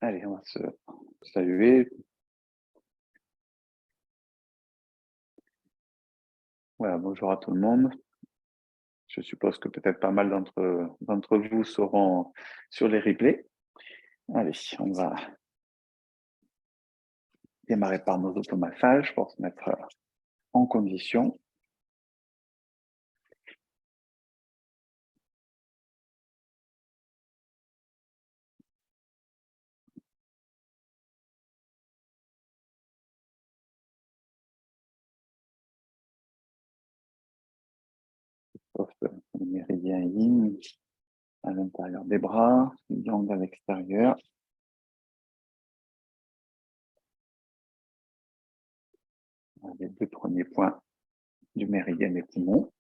Allez, on va se saluer. Voilà, bonjour à tout le monde. Je suppose que peut-être pas mal d'entre vous seront sur les replays. Allez, on va démarrer par nos automassages pour se mettre en condition. Sauf le méridien yin à l'intérieur des bras, yang à l'extérieur. Les deux premiers points du méridien des poumons.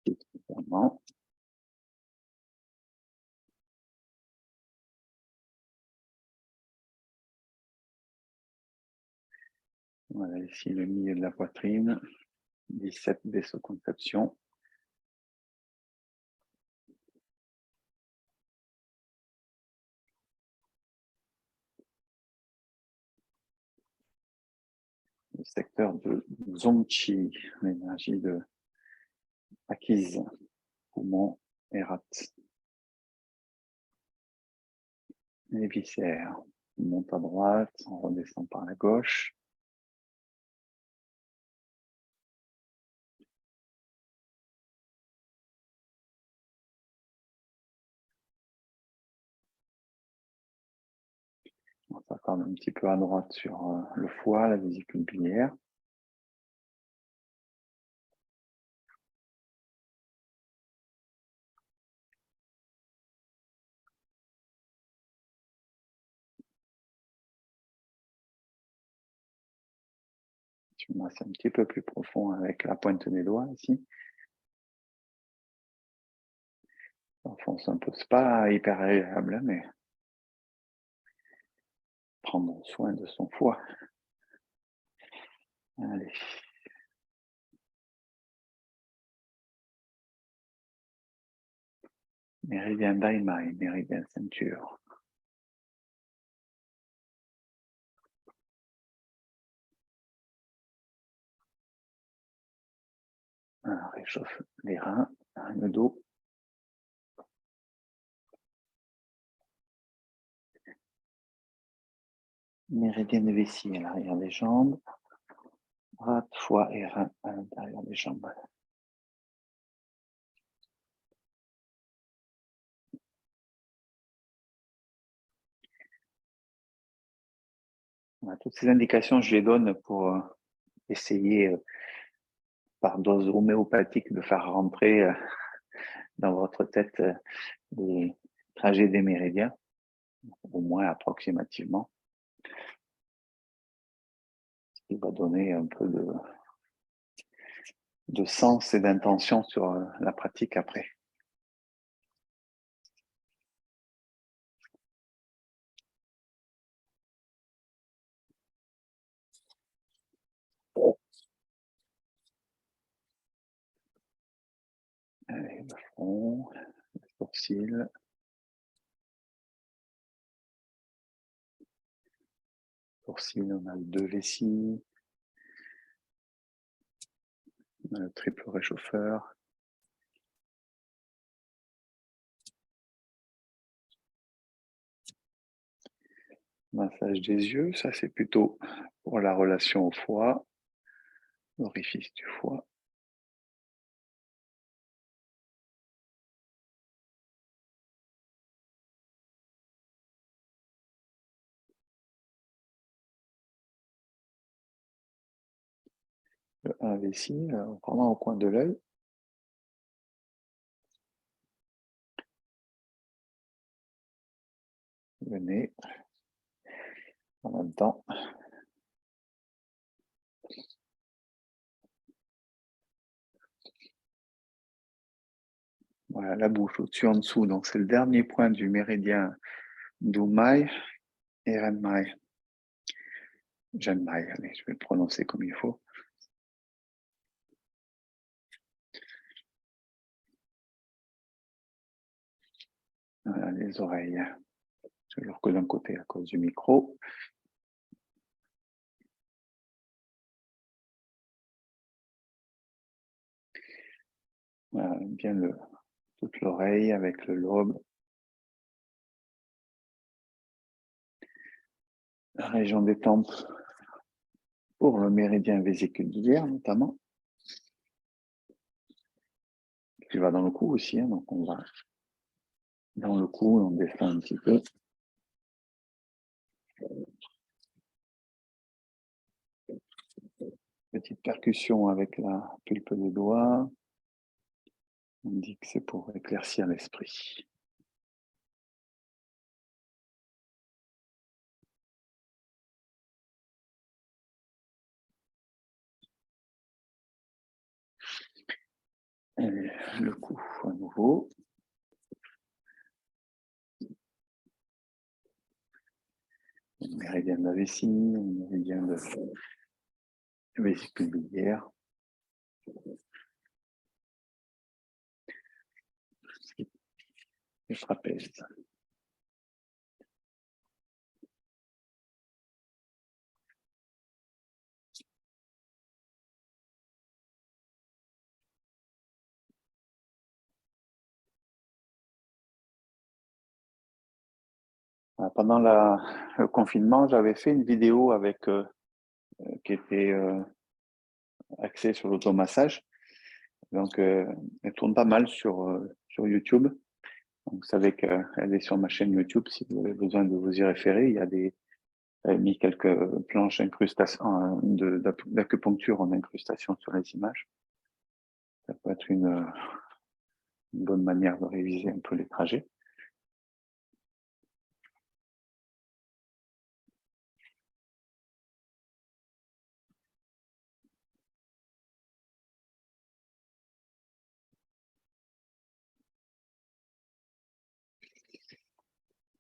Évidemment. Voilà ici le milieu de la poitrine, 17 vaisseaux-conception. Le secteur de Zongqi, l'énergie de acquise, poumon et rate. Les viscères, on monte à droite, on redescend par la gauche. On s'accorde un petit peu à droite sur le foie, la vésicule biliaire. Je masse un petit peu plus profond avec la pointe des doigts ici. On enfonce un peu, c'est pas hyper agréable, mais prendre soin de son foie. Allez. Méridien Daimai, méridien ceinture. On réchauffe les reins, le dos. Méridien de vessie à l'arrière des jambes. Rate, foie et reins à l'intérieur des jambes. Voilà, toutes ces indications, je les donne pour essayer par dose homéopathique de faire rentrer dans votre tête les trajets des méridiens, au moins approximativement, ce qui va donner un peu de sens et d'intention sur la pratique après. Allez, le front, les sourcils. Sourcils, on a le 2 vessies, on a le triple réchauffeur. Massage des yeux, ça c'est plutôt pour la relation au foie, l'orifice du foie. Le 1 vessie, vraiment au coin de l'œil. Le nez, en même temps. Voilà, la bouche au-dessus, en dessous. Donc, c'est le dernier point du méridien d'Umai Erenmai. Janmai, allez, je vais le prononcer comme il faut. Voilà, les oreilles. Toujours que d'un côté à cause du micro. Voilà, bien toute l'oreille avec le lobe. La région des tempes pour le méridien vésiculaire notamment. Qui va dans le cou aussi, hein, donc on va dans le cou, on descend un petit peu. Petite percussion avec la pulpe des doigts. On dit que c'est pour éclaircir l'esprit. Et le cou à nouveau. Le méridien de la vessie, le méridien de la vésicule biliaire. Le trapèze. Pendant le confinement, j'avais fait une vidéo avec qui était axée sur l'automassage. Donc, elle tourne pas mal sur YouTube. Donc, vous savez qu'elle est sur ma chaîne YouTube. Si vous avez besoin de vous y référer, il y a j'avais mis quelques planches d'incrustation, d'acupuncture en incrustation sur les images. Ça peut être une bonne manière de réviser un peu les trajets.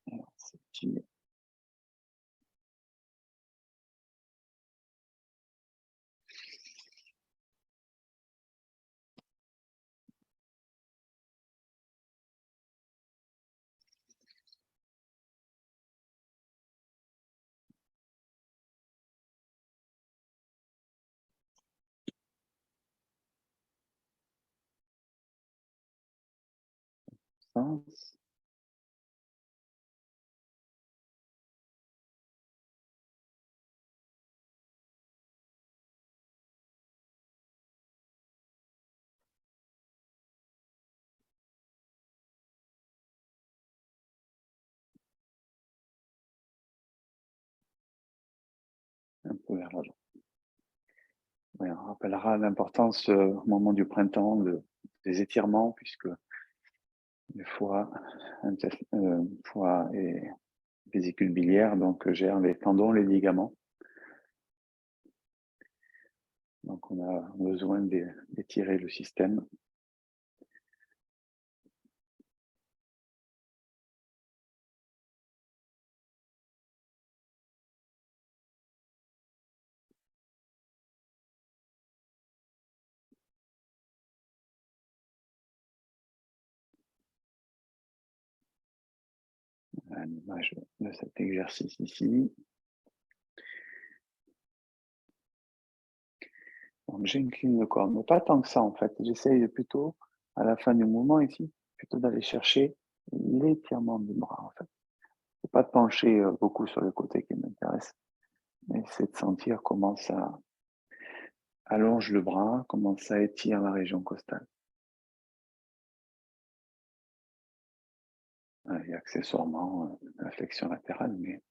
Alors, c'est petit. Sens. Un peu vers l'avant. Ouais, on rappellera l'importance au moment du printemps des étirements, puisque le foie et vésicule biliaire donc gèrent les tendons, les ligaments. Donc on a besoin d'étirer le système. À l'image de cet exercice ici. Donc j'incline le corps, mais pas tant que ça en fait. J'essaye plutôt, à la fin du mouvement ici, plutôt d'aller chercher l'étirement du bras en fait. C'est pas de pencher beaucoup sur le côté qui m'intéresse, mais c'est de sentir comment ça allonge le bras, comment ça étire la région costale. Et accessoirement la flexion latérale, mais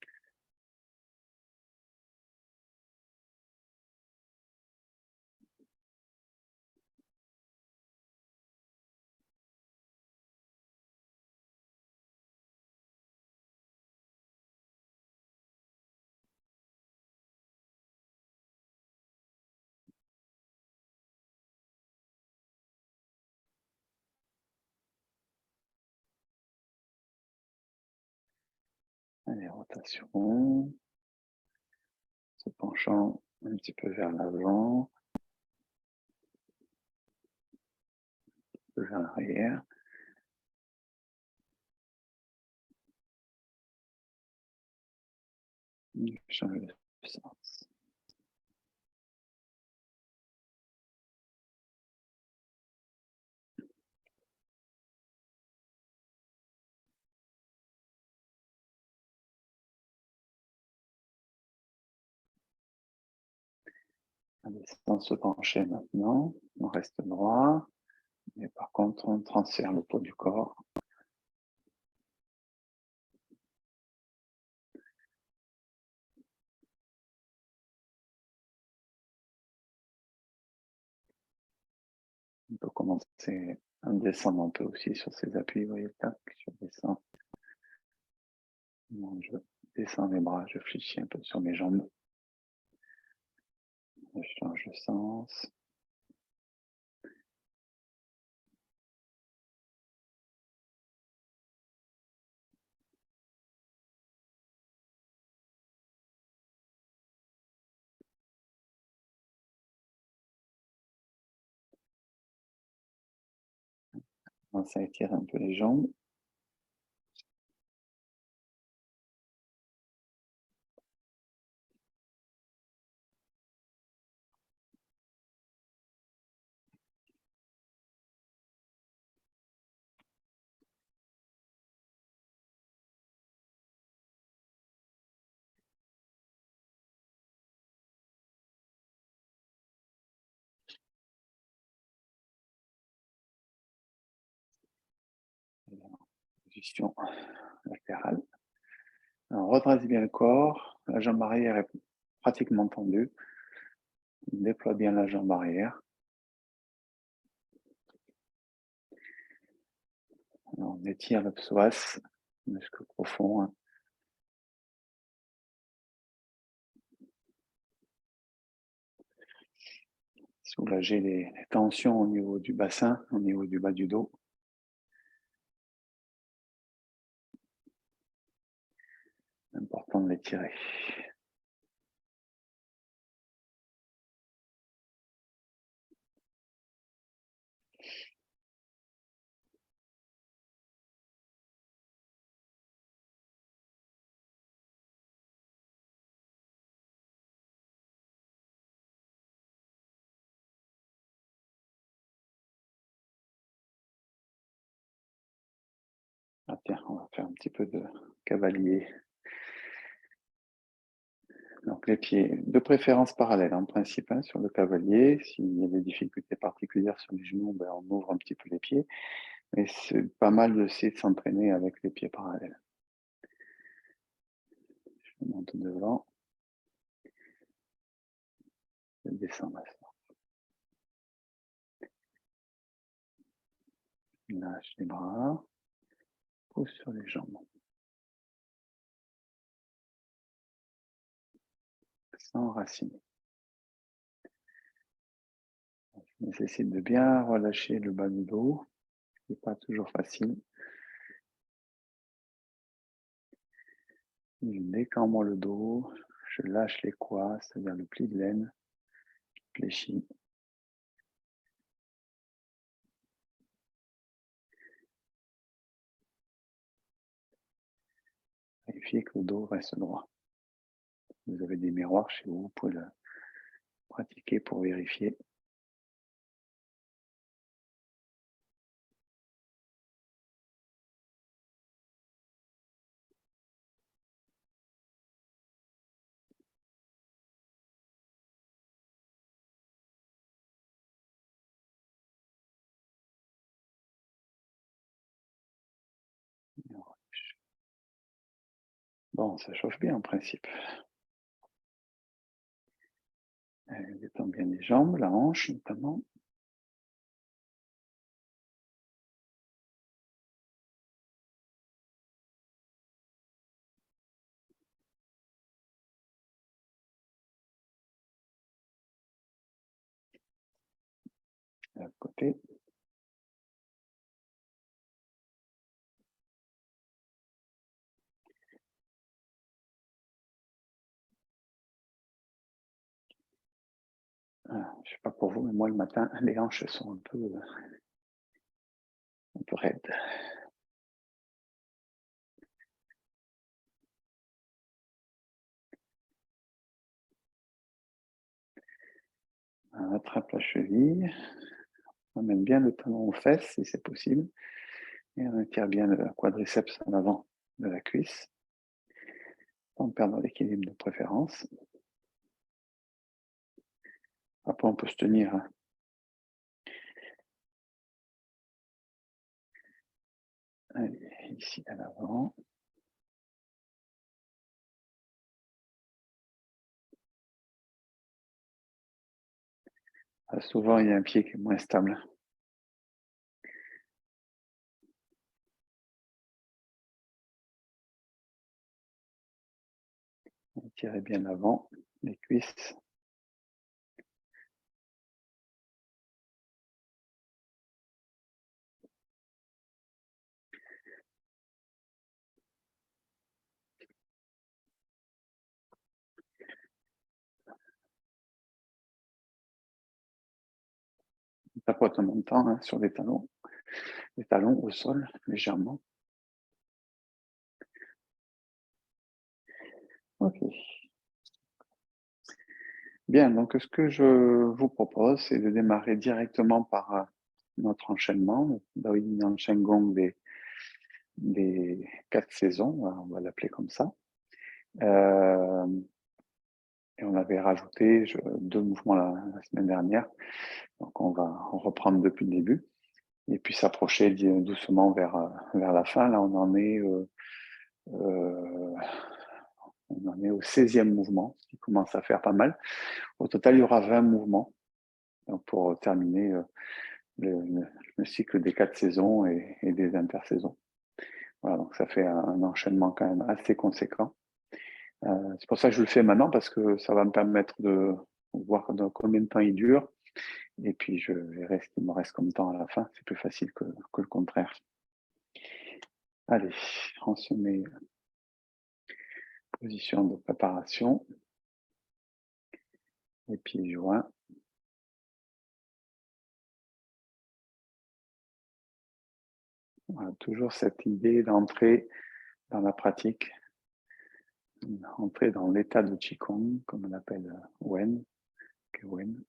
Les rotations. Se penchant un petit peu vers l'avant, un peu vers l'arrière. Changer de sens. Sans se pencher maintenant, on reste droit, mais par contre on transfère le poids du corps. On peut commencer à descendre un peu aussi sur ses appuis, vous voyez, tac, je descends. Je descends les bras, je fléchis un peu sur mes jambes. Je change de sens. On commence à étirer un peu les jambes. Position latérale. On redresse bien le corps, la jambe arrière est pratiquement tendue. On déploie bien la jambe arrière. Alors, on étire le psoas, muscle profond. Hein. Soulager les tensions au niveau du bassin, au niveau du bas du dos. Important de l'étirer. Ah tiens, on va faire un petit peu de cavalier. Donc les pieds, de préférence parallèles en principe hein, sur le cavalier. S'il y a des difficultés particulières sur les genoux, ben, on ouvre un petit peu les pieds. Mais c'est pas mal aussi de s'entraîner avec les pieds parallèles. Je monte devant. Je descends maintenant. Lâche les bras. Pousse sur les jambes. S'enraciner. Ça nécessite de bien relâcher le bas du dos. Ce n'est pas toujours facile. Je décambre le dos. Je lâche les quads, c'est-à-dire le pli de laine. Je fléchis. Vérifiez que le dos reste droit. Vous avez des miroirs chez vous, vous pouvez le pratiquer pour vérifier. Bon, ça chauffe bien en principe. Détend bien les jambes, la hanche notamment. De l'autre côté. Je ne sais pas pour vous, mais moi le matin, les hanches sont un peu raides. On attrape la cheville, on amène bien le talon aux fesses si c'est possible, et on étire bien le quadriceps en avant de la cuisse, sans perdre l'équilibre de préférence. Après, on peut se tenir allez, ici à l'avant. Souvent, il y a un pied qui est moins stable. Tirez bien l'avant, les cuisses. On tapote en même temps hein, sur les talons au sol, légèrement. Ok. Bien, donc ce que je vous propose, c'est de démarrer directement par notre enchaînement, Dao Yin Shen Gong des 4 saisons, on va l'appeler comme ça. Et on avait rajouté 2 mouvements la semaine dernière, donc on va reprendre depuis le début, et puis s'approcher doucement vers la fin. Là, on en est au 16e mouvement, qui commence à faire pas mal. Au total, il y aura 20 mouvements donc pour terminer le cycle des 4 saisons et des intersaisons. Voilà, donc ça fait un enchaînement quand même assez conséquent. C'est pour ça que je le fais maintenant, parce que ça va me permettre de voir dans combien de temps il dure, et puis je verrai ce qu'il me reste comme temps à la fin. C'est plus facile que le contraire. Allez, on se met position de préparation, les pieds joints. Voilà, toujours cette idée d'entrer dans la pratique, entrer dans l'état de Qigong, comme on l'appelle Wen, Wen.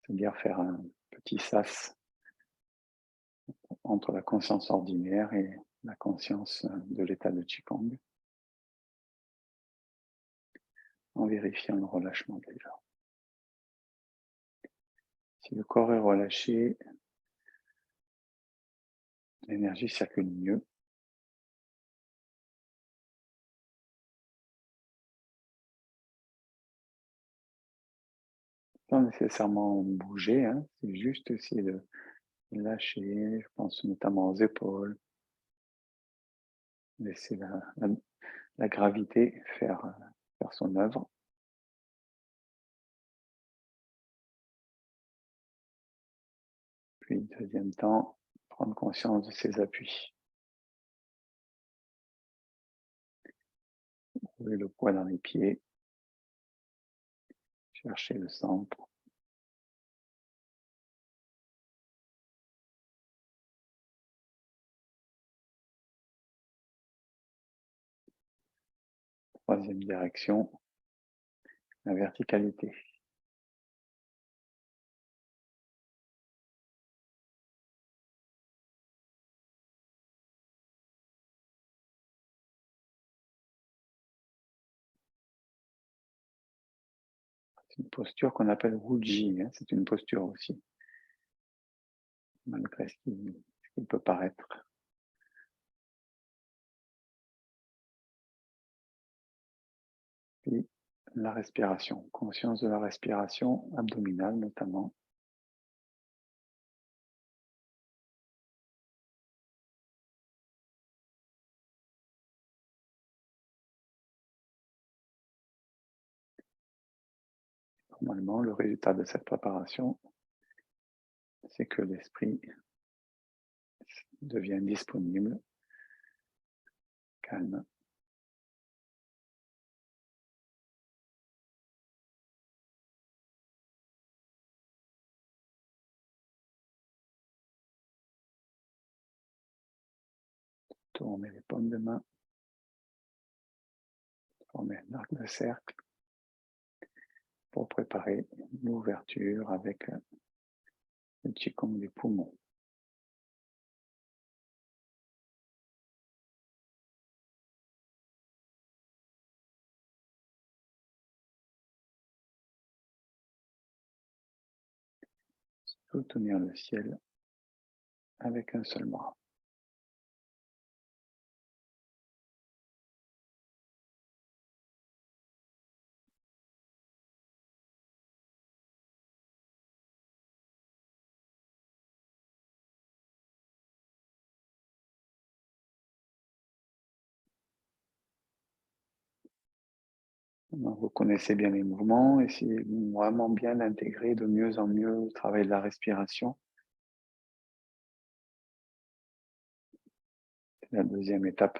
C'est-à-dire faire un petit sas entre la conscience ordinaire et la conscience de l'état de Qigong, en vérifiant le relâchement déjà. Si le corps est relâché, l'énergie circule mieux. Sans nécessairement bouger, hein, c'est juste essayer de lâcher, je pense notamment aux épaules, laisser la gravité faire son œuvre. Puis, deuxième temps, prendre conscience de ses appuis. Trouver le poids dans les pieds, chercher le centre. Troisième direction, la verticalité. C'est une posture qu'on appelle Wuji, hein, c'est une posture aussi, malgré ce qu'il peut paraître. Puis la respiration, conscience de la respiration abdominale notamment. Normalement, le résultat de cette préparation, c'est que l'esprit devient disponible, calme, Tournez les paumes de main. Formez un arc de cercle pour préparer l'ouverture avec le Qigong des poumons. Soutenir le ciel avec un seul bras. Vous connaissez bien les mouvements, essayez vraiment bien d'intégrer de mieux en mieux le travail de la respiration. C'est la deuxième étape.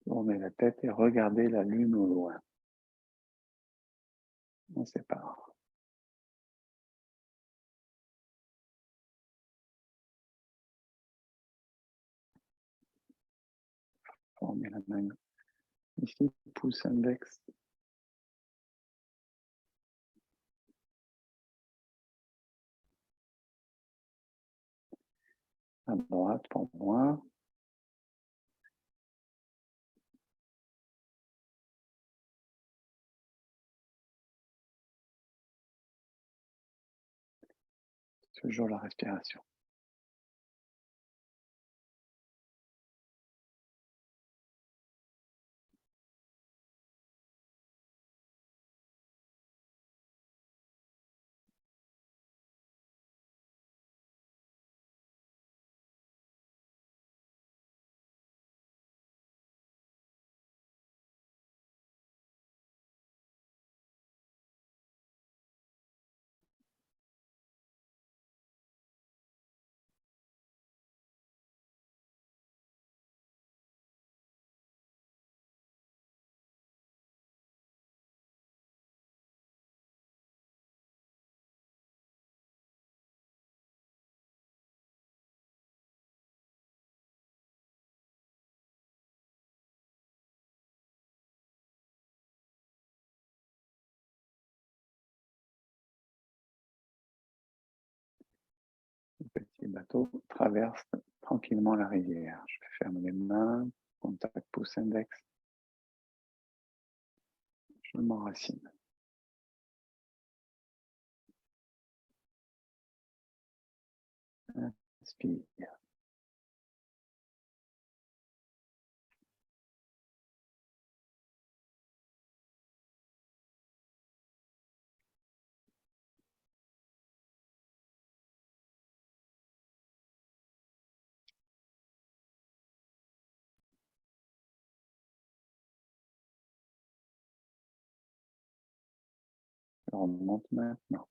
Tournez la tête et regardez la lune au loin. On sépare. Formez la main ici, pouce index. À droite pour moi. Toujours la respiration. Le petit bateau traverse tranquillement la rivière. Je ferme les mains, contact pouce index. Je m'enracine. Inspire. Je remonte maintenant.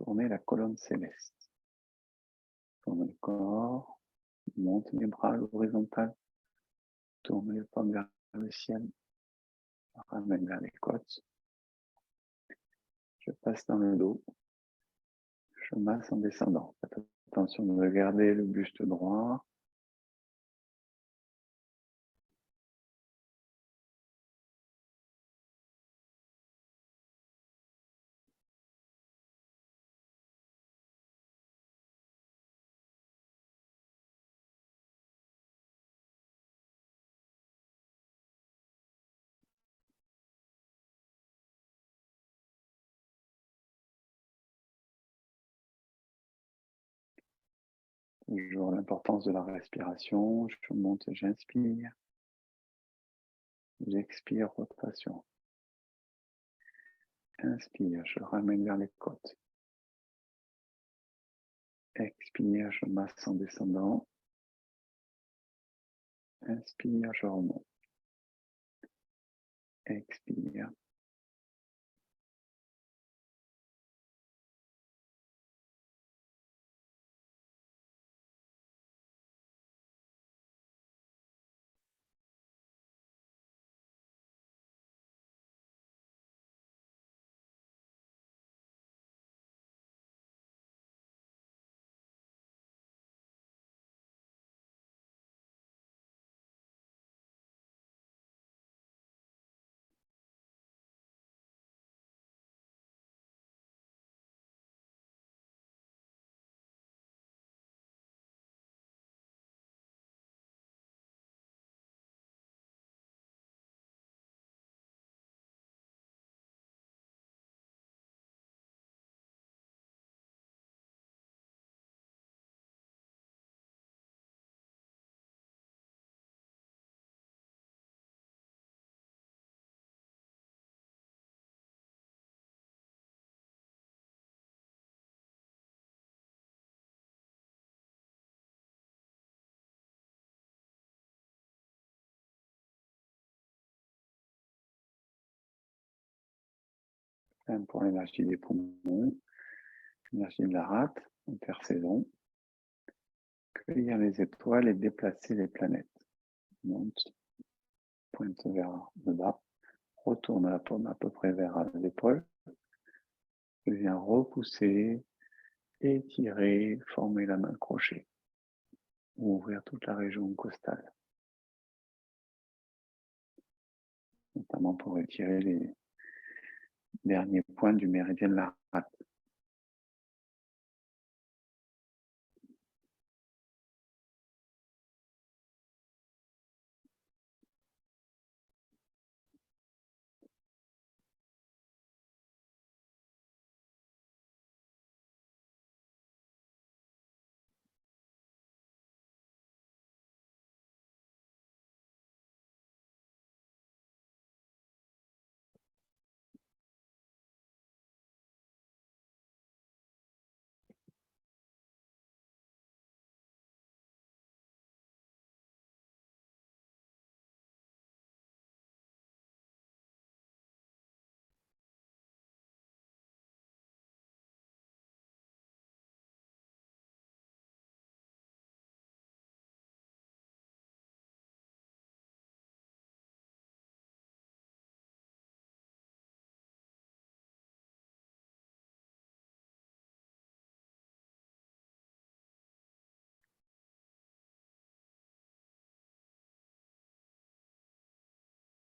tournez la colonne céleste. Tournez le corps, monte les bras à l'horizontale, tournez les paumes vers le ciel, ramène vers les côtes. Je passe dans le dos, je masse en descendant. Faites attention de garder le buste droit. Toujours l'importance de la respiration. Je monte, j'inspire. J'expire, rotation. Inspire, je ramène vers les côtes. Expire, je masse en descendant. Inspire, je remonte. Expire. Même pour l'énergie des poumons, l'énergie de la rate, intersaison. Cueillir les étoiles et déplacer les planètes. Monte, pointe vers le bas, retourne la paume à peu près vers l'épaule. Je viens repousser, étirer, former la main crochet. Ouvrir toute la région costale. Notamment pour étirer les derniers points du méridien de la rate.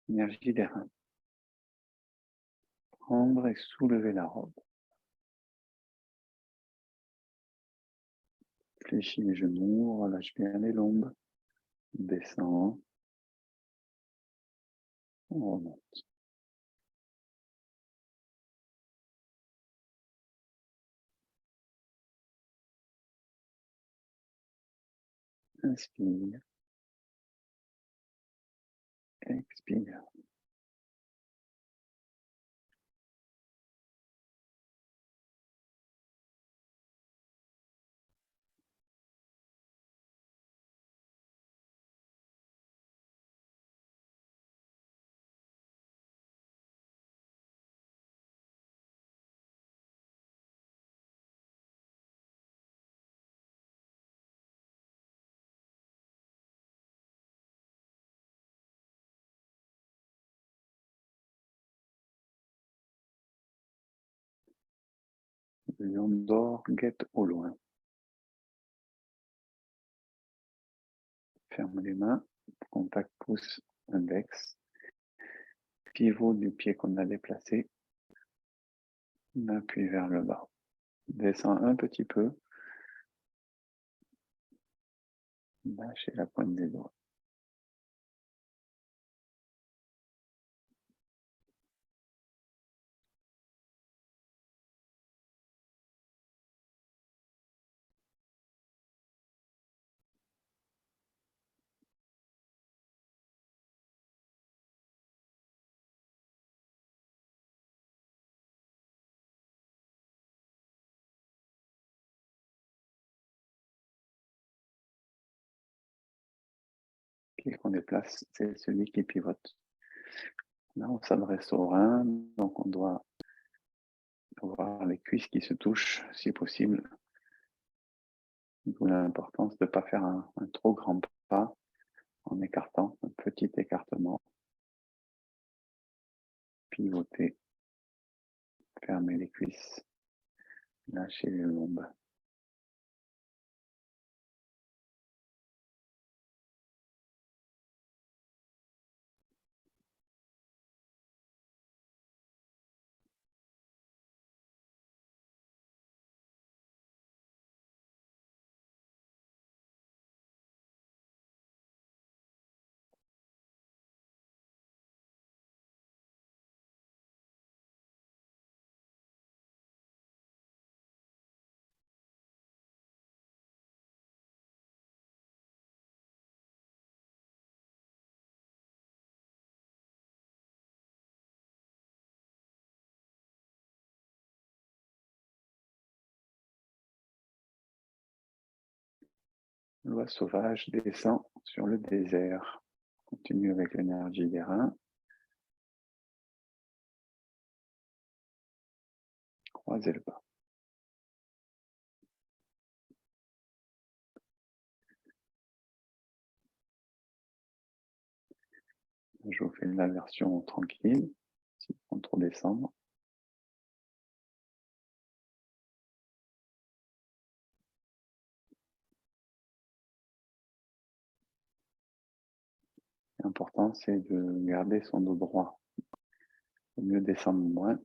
Énergie des reins. Prendre et soulever la robe. Fléchis les genoux, relâche bien les lombes. Descends. On remonte. Inspire. Expire. Le lion d'or guette au loin. Ferme les mains, contact pouce index, pivot du pied qu'on a déplacé, appui vers le bas. Descends un petit peu, lâchez la pointe des doigts. Pied qu'on déplace, c'est celui qui pivote. Là, on s'adresse au rein, donc on doit avoir les cuisses qui se touchent, si possible. D'où l'importance de ne pas faire un trop grand pas en écartant, un petit écartement. Pivoter, fermer les cuisses, lâcher les lombes. Loi sauvage descend sur le désert. Continue avec l'énergie des reins. Croisez le bas. Je vous fais la version tranquille, sans trop descendre. L'important, c'est de garder son dos droit. Il vaut mieux descendre moins.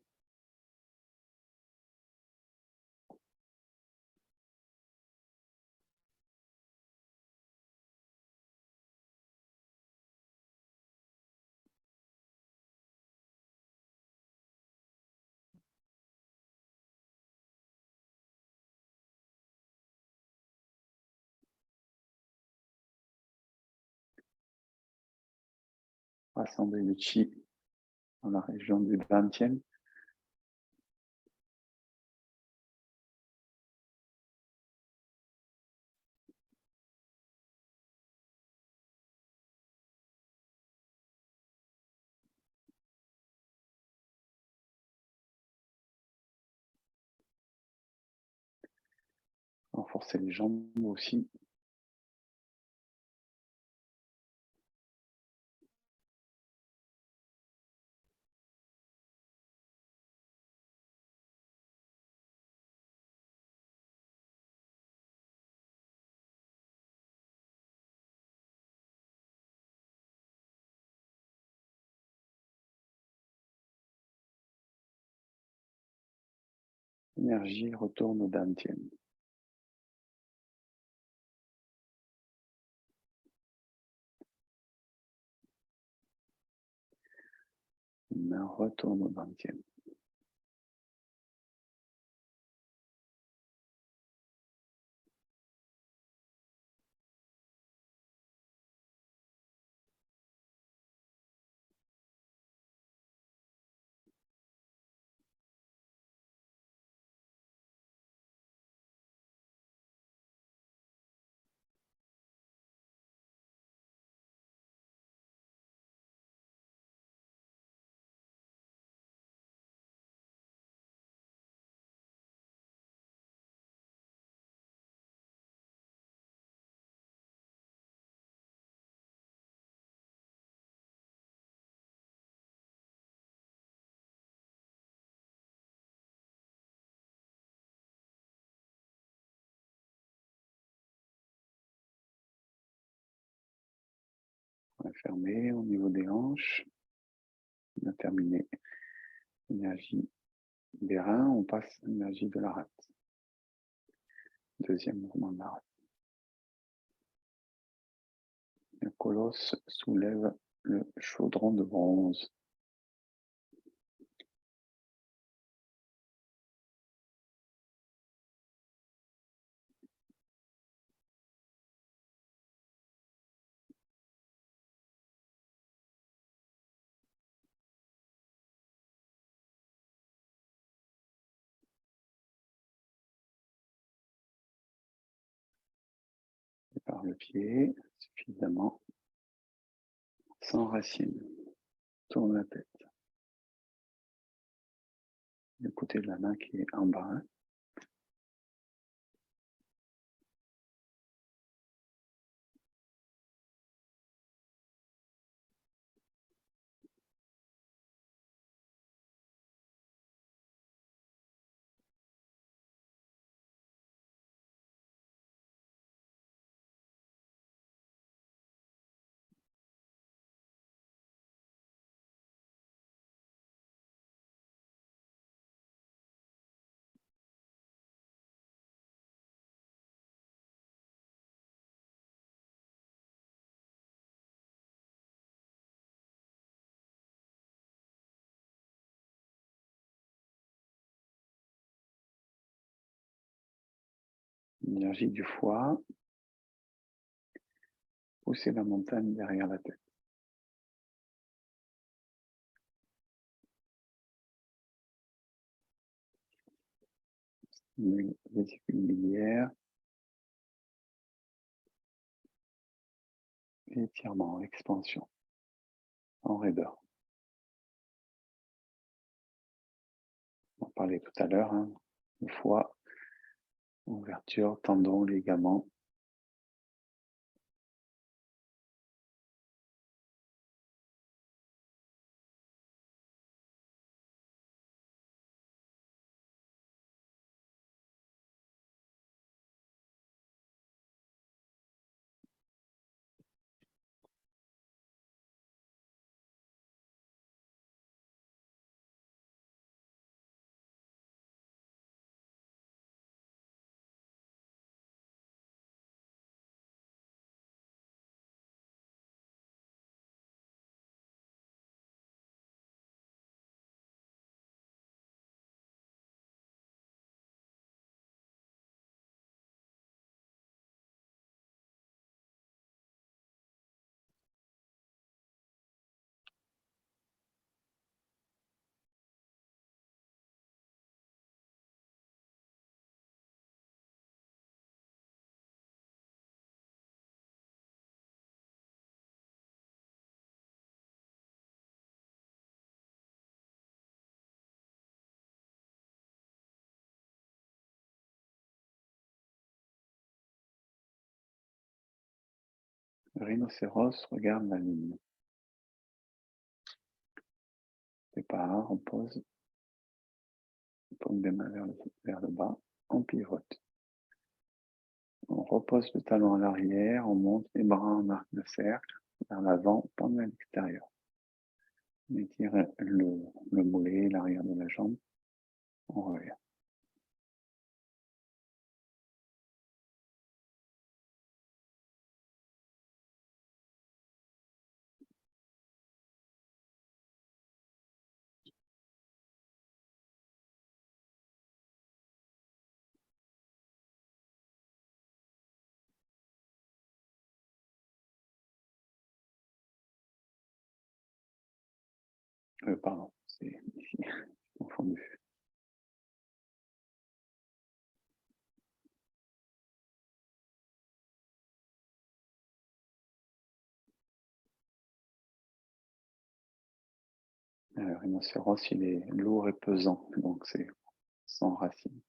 Rassembler le chi dans la région du dantian. Renforcer les jambes aussi. L'énergie retourne au dantian. Une main retourne au dantian. On va fermer au niveau des hanches. On a terminé l'énergie des reins, on passe à l'énergie de la rate. Deuxième mouvement de la rate. Le colosse soulève le chaudron de bronze. Par le pied, suffisamment. Sans racine. Tourne la tête. Le côté de la main qui est en bas. L'énergie du foie. Pousser la montagne derrière la tête. Vésicule biliaire. Étirement, expansion. En raideur. On parlait tout à l'heure, le foie, ouverture, tendons, ligaments. Le rhinocéros regarde la lune. Départ, on pose. Paume des mains vers le bas. On pivote. On repose le talon à l'arrière. On monte les bras en arc de cercle. Vers l'avant, pendu à l'extérieur. On étire le mollet, l'arrière de la jambe. On revient. Pardon, c'est ici, confondu. Le rhinocéros, il est lourd et pesant, donc c'est sans racine.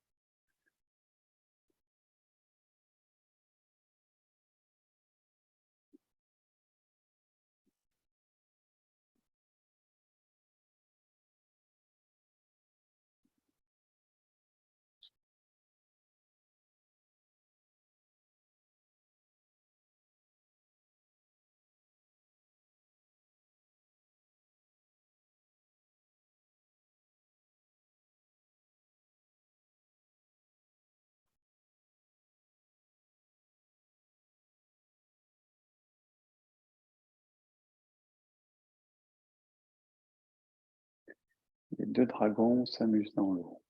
Les deux dragons s'amusent dans l'eau.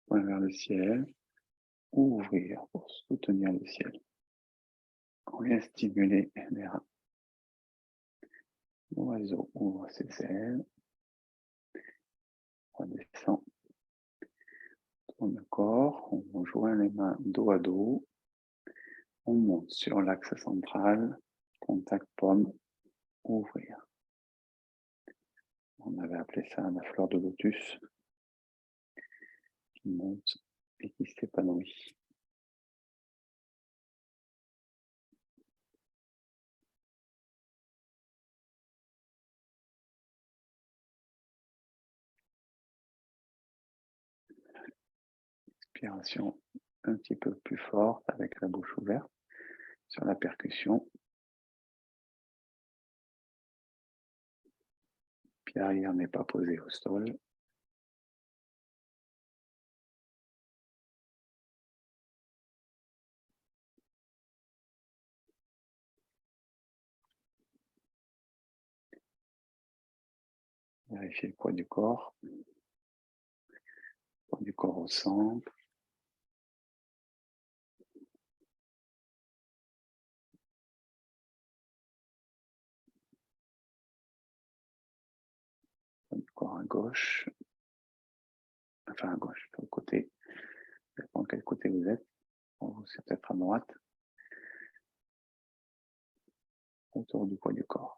Point vers le ciel. Ouvrir pour soutenir le ciel. On vient stimuler les reins. L'oiseau ouvre ses ailes. Redescend. Tourne le corps. On joint les mains dos à dos. On monte sur l'axe central. Contact pomme. Ouvrir. On avait appelé ça la fleur de lotus qui monte et qui s'épanouit. Inspiration un petit peu plus forte avec la bouche ouverte sur la percussion. Pied arrière n'est pas posé au sol. Vérifiez le poids du corps. Poids du corps au centre. Poids du corps à gauche. Enfin à gauche, au côté. Ça dépend de quel côté vous êtes. Pour vous, c'est peut-être à droite. Autour du poids du corps.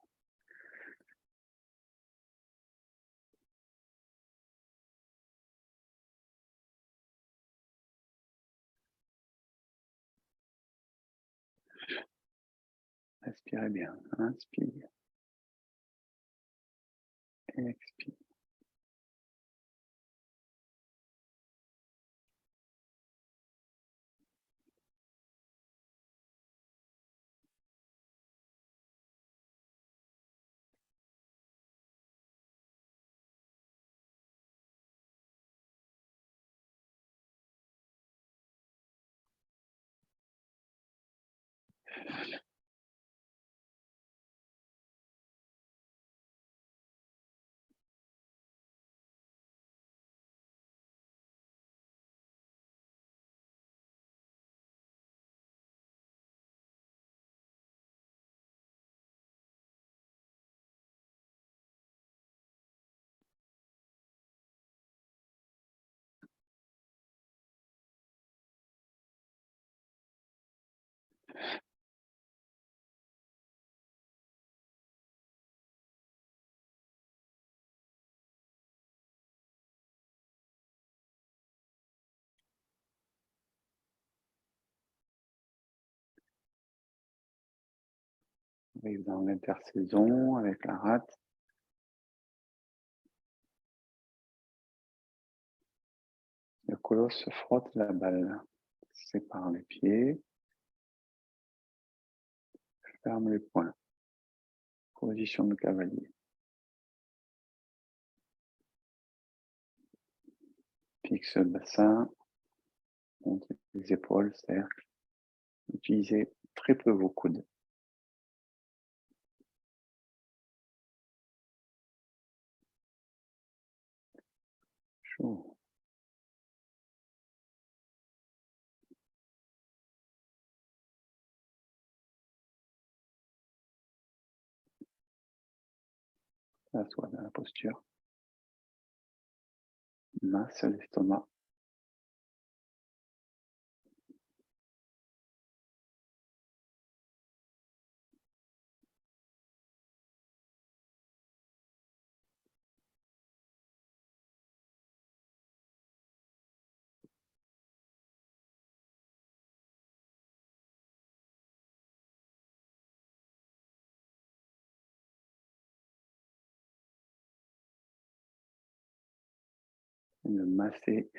Respirez bien. Inspire. Expire. On arrive dans l'intersaison avec la rate. Le colosse se frotte la balle. Sépare les pieds. Ferme les poings. Position de cavalier. Fixe le bassin. Montez les épaules, cercle. Utilisez très peu vos coudes. Chaud. Assois dans la posture. Masse l'estomac. Et de masser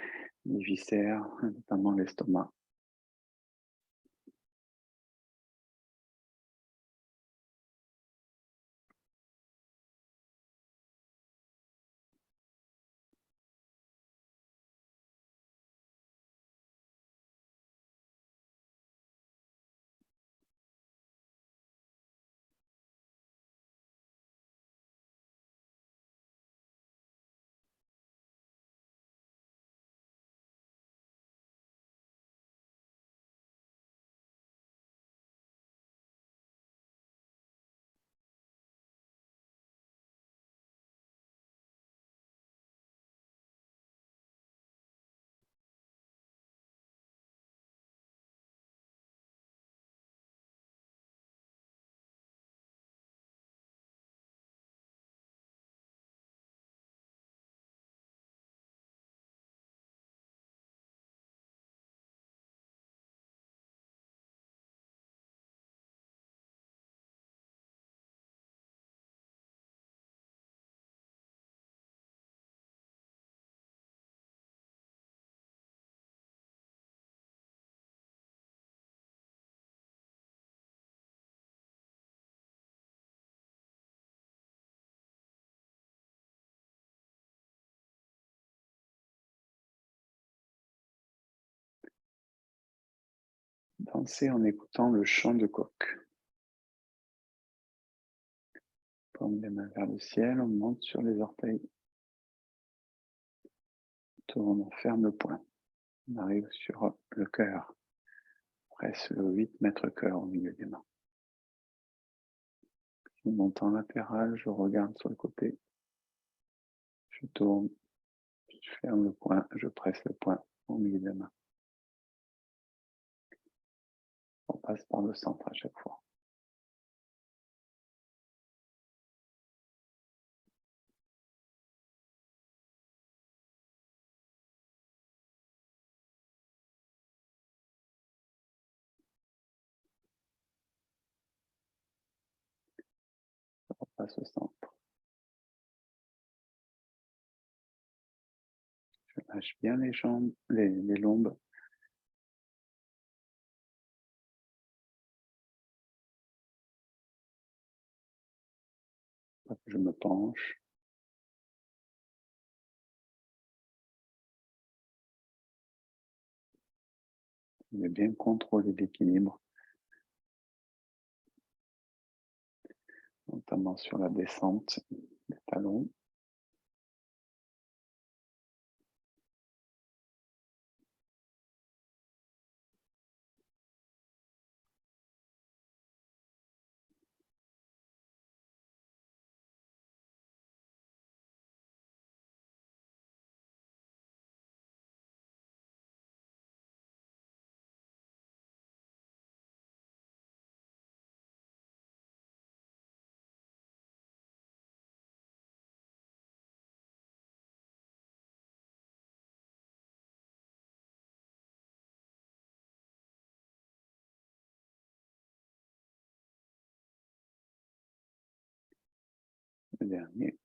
les viscères, notamment l'estomac. Dansez en écoutant le chant de coq. Paume les mains vers le ciel, on monte sur les orteils. Tourne, on ferme le poing. On arrive sur le cœur. Presse le 8 mètres cœur au milieu des mains. Je monte en latéral, je regarde sur le côté. Je tourne, je ferme le poing, je presse le poing au milieu des mains. On passe par le centre à chaque fois. On passe au centre. Je lâche bien les jambes, les lombes. Je me penche. Je vais bien contrôler l'équilibre, notamment sur la descente des talons. Le dernier.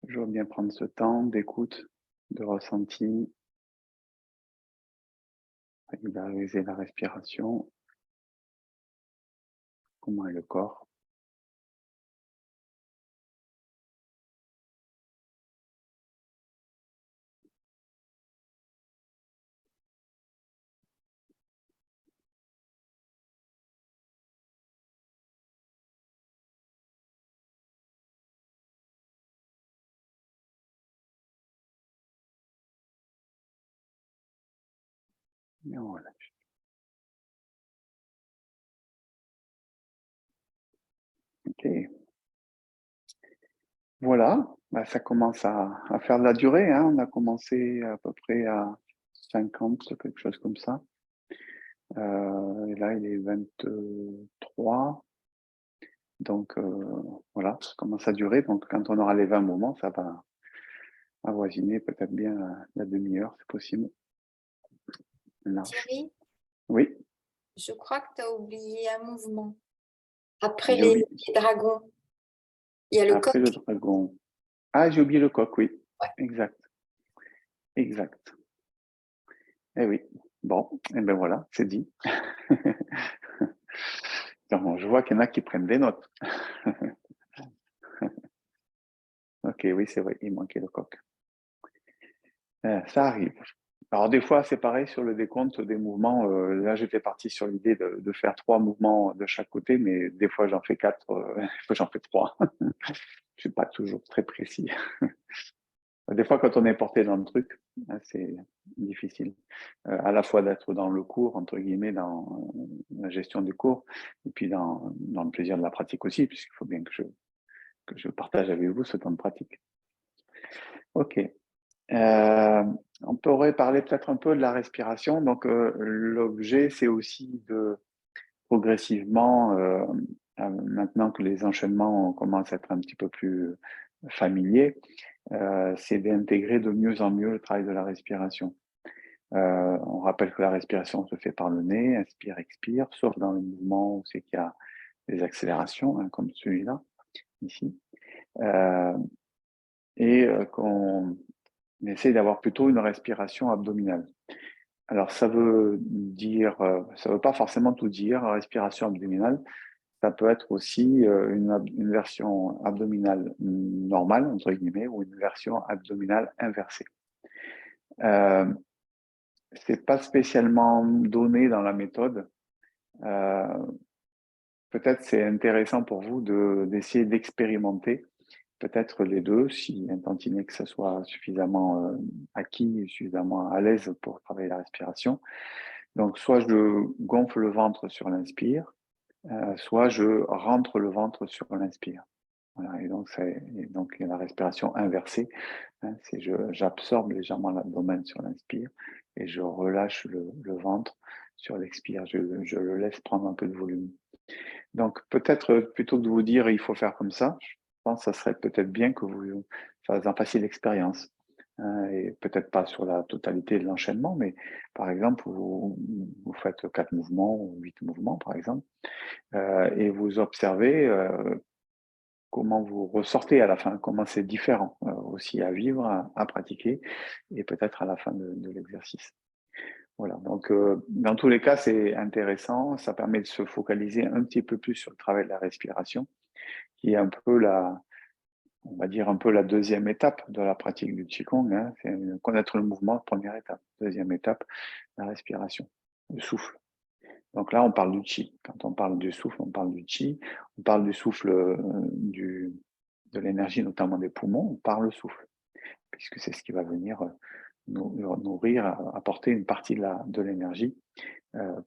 Je veux bien prendre ce temps d'écoute, de ressenti, régulariser la respiration. Comment est le corps? Et on relâche. Ok. Voilà, bah, ça commence à faire de la durée, hein. On a commencé à peu près à 50, quelque chose comme ça. Et là, il est 23. Donc, voilà, ça commence à durer. Donc, quand on aura les 20 moments, ça va avoisiner peut-être bien la demi-heure, c'est possible. Large. Thierry, Oui, je crois que tu as oublié un mouvement. Après j'ai oublié. les dragons, il y a le coq. Après le dragon. Ah, j'ai oublié le coq, oui. Ouais. Exact. Exact. Eh oui. Bon, et ben voilà, c'est dit. Donc, je vois qu'il y en a qui prennent des notes. Ok, oui, c'est vrai, il manquait le coq. Ça arrive. Alors, des fois, c'est pareil sur le décompte des mouvements. Là, j'étais parti sur l'idée de faire 3 mouvements de chaque côté, mais des fois, j'en fais 4, des fois, j'en fais 3. Je suis pas toujours très précis. Des fois, quand on est porté dans le truc, hein, c'est difficile. À la fois d'être dans le cours, entre guillemets, dans la gestion du cours, et puis dans le plaisir de la pratique aussi, puisqu'il faut bien que je partage avec vous ce temps de pratique. Ok. On pourrait parler peut-être un peu de la respiration. Donc, l'objet, c'est aussi de progressivement, maintenant que les enchaînements commencent à être un petit peu plus familiers, c'est d'intégrer de mieux en mieux le travail de la respiration. On rappelle que la respiration se fait par le nez, inspire, expire, sauf dans le mouvement où c'est qu'il y a des accélérations, hein, comme celui-là, ici. et qu'on essaie d'avoir plutôt une respiration abdominale. Alors, ça veut pas forcément tout dire, respiration abdominale. Ça peut être aussi une version abdominale normale, entre guillemets, ou une version abdominale inversée. C'est pas spécialement donné dans la méthode. Peut-être c'est intéressant pour vous d'essayer d'expérimenter peut-être les deux, si un tantinet que ça soit suffisamment acquis, suffisamment à l'aise pour travailler la respiration. Donc, soit je gonfle le ventre sur l'inspire, soit je rentre le ventre sur l'inspire. Voilà, et donc il y a la respiration inversée. Hein, j'absorbe légèrement l'abdomen sur l'inspire et je relâche le ventre sur l'expire. Je le laisse prendre un peu de volume. Donc peut-être plutôt que de vous dire il faut faire comme ça, je pense que ça serait peut-être bien que vous en fassiez l'expérience. Hein, et peut-être pas sur la totalité de l'enchaînement, mais par exemple, vous faites 4 mouvements ou 8 mouvements, par exemple, et vous observez comment vous ressortez à la fin, comment c'est différent aussi à vivre, à pratiquer, et peut-être à la fin de l'exercice. Voilà, donc dans tous les cas, c'est intéressant, ça permet de se focaliser un petit peu plus sur le travail de la respiration, qui est un peu on va dire un peu la deuxième étape de la pratique du Qigong, hein, c'est connaître le mouvement, première étape. Deuxième étape, la respiration, le souffle. Donc là, on parle du Qi. Quand on parle du souffle, on parle du Qi. On parle du souffle de l'énergie, notamment des poumons, on parle le souffle, puisque c'est ce qui va venir nourrir, apporter une partie de l'énergie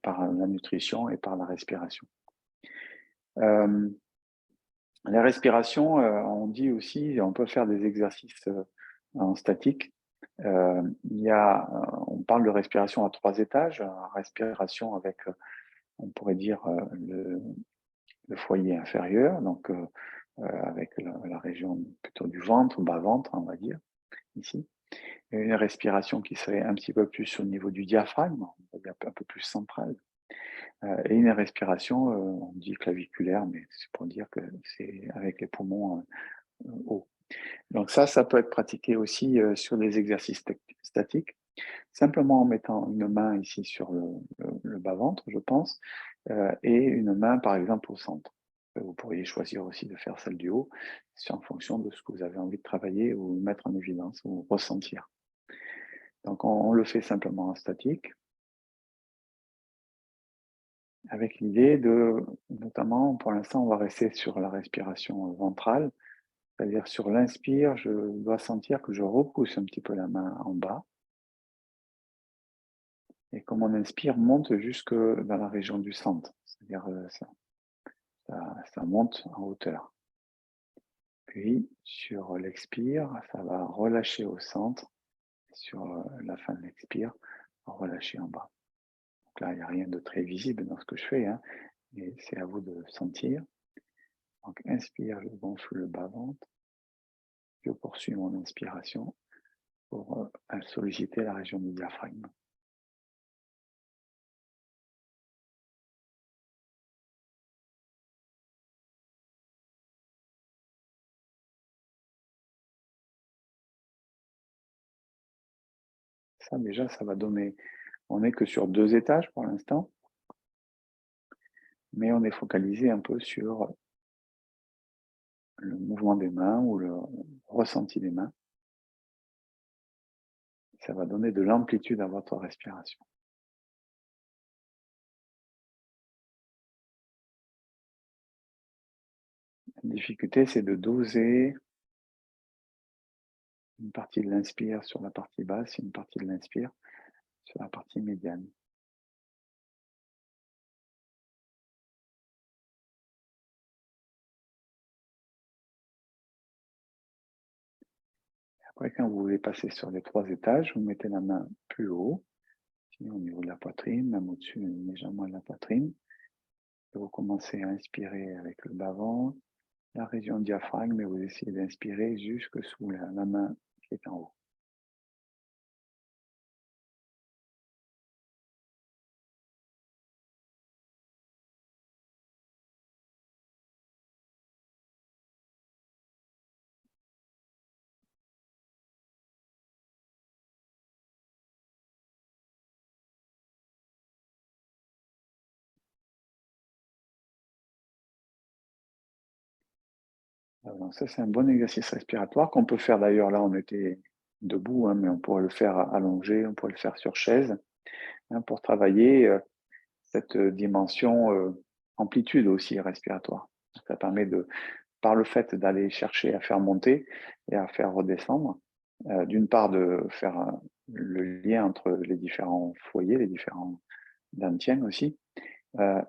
par la nutrition et par la respiration. La respiration, on dit aussi, on peut faire des exercices en statique. On parle de respiration à 3 étages, respiration avec, on pourrait dire, le foyer inférieur, donc avec la région plutôt du ventre, bas-ventre, on va dire, ici. Et une respiration qui serait un petit peu plus au niveau du diaphragme, on va dire un peu plus centrale. Et une respiration, on dit claviculaire, mais c'est pour dire que c'est avec les poumons hauts. Donc ça peut être pratiqué aussi sur des exercices statiques, simplement en mettant une main ici sur le bas-ventre, je pense, et une main, par exemple, au centre. Vous pourriez choisir aussi de faire celle du haut, c'est en fonction de ce que vous avez envie de travailler ou mettre en évidence ou ressentir. Donc on le fait simplement en statique, avec l'idée notamment, pour l'instant, on va rester sur la respiration ventrale, c'est-à-dire sur l'inspire, je dois sentir que je repousse un petit peu la main en bas, et comme on inspire, monte jusque dans la région du centre, c'est-à-dire ça monte en hauteur. Puis, sur l'expire, ça va relâcher au centre, sur la fin de l'expire, relâcher en bas. Donc là, il n'y a rien de très visible dans ce que je fais, hein, mais c'est à vous de sentir. Donc, inspire, je gonfle le bas-ventre, je poursuis mon inspiration pour solliciter la région du diaphragme. Ça, déjà, ça va donner... On n'est que sur 2 étages pour l'instant, mais on est focalisé un peu sur le mouvement des mains ou le ressenti des mains. Ça va donner de l'amplitude à votre respiration. La difficulté, c'est de doser une partie de l'inspire sur la partie basse et une partie de l'inspire sur la partie médiane. Après, quand vous voulez passer sur les 3 étages, vous mettez la main plus haut, ici, au niveau de la poitrine, même au-dessus, légèrement de la poitrine. Et vous commencez à inspirer avec le bas-ventre, la région diaphragme, et vous essayez d'inspirer jusque sous la main qui est en haut. Donc ça, c'est un bon exercice respiratoire qu'on peut faire d'ailleurs. Là, on était debout, hein, mais on pourrait le faire allongé, on pourrait le faire sur chaise, hein, pour travailler cette dimension amplitude aussi respiratoire. Ça permet par le fait d'aller chercher à faire monter et à faire redescendre, d'une part de faire le lien entre les différents foyers, les différents dantiens aussi,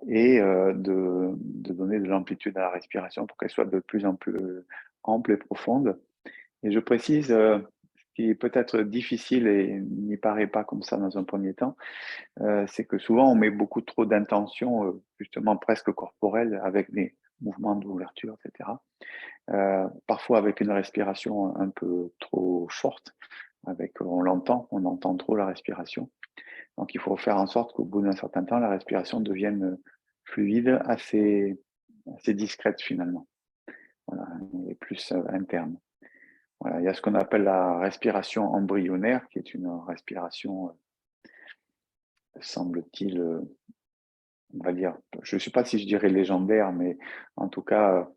et de donner de l'amplitude à la respiration pour qu'elle soit de plus en plus ample et profonde. Et je précise, ce qui est peut-être difficile et n'y paraît pas comme ça dans un premier temps, c'est que souvent on met beaucoup trop d'intention, justement presque corporelle, avec des mouvements d'ouverture, etc. Parfois avec une respiration un peu trop forte, on entend trop la respiration. Donc il faut faire en sorte qu'au bout d'un certain temps, la respiration devienne fluide, assez discrète finalement, voilà, et plus interne. Voilà, il y a ce qu'on appelle la respiration embryonnaire, qui est une respiration, semble-t-il, on va dire, je ne sais pas si je dirais légendaire, mais en tout cas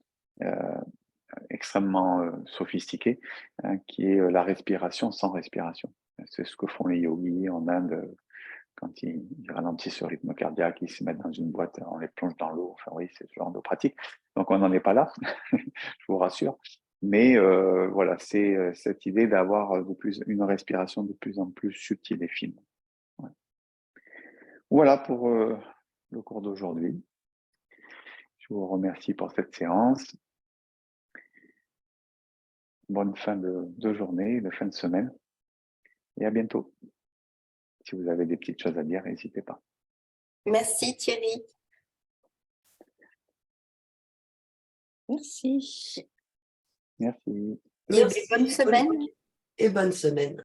extrêmement sophistiquée, hein, qui est la respiration sans respiration. C'est ce que font les yogis en Inde quand ils ralentissent le rythme cardiaque, ils se mettent dans une boîte, on les plonge dans l'eau. Enfin oui, c'est ce genre de pratique. Donc on n'en est pas là, je vous rassure. Mais voilà, c'est cette idée d'avoir une respiration de plus en plus subtile et fine. Ouais. Voilà pour le cours d'aujourd'hui. Je vous remercie pour cette séance. Bonne fin de journée, de fin de semaine. Et à bientôt. Si vous avez des petites choses à dire, n'hésitez pas. Merci Thierry. Merci. Merci. Et bonne semaine. Et bonne semaine.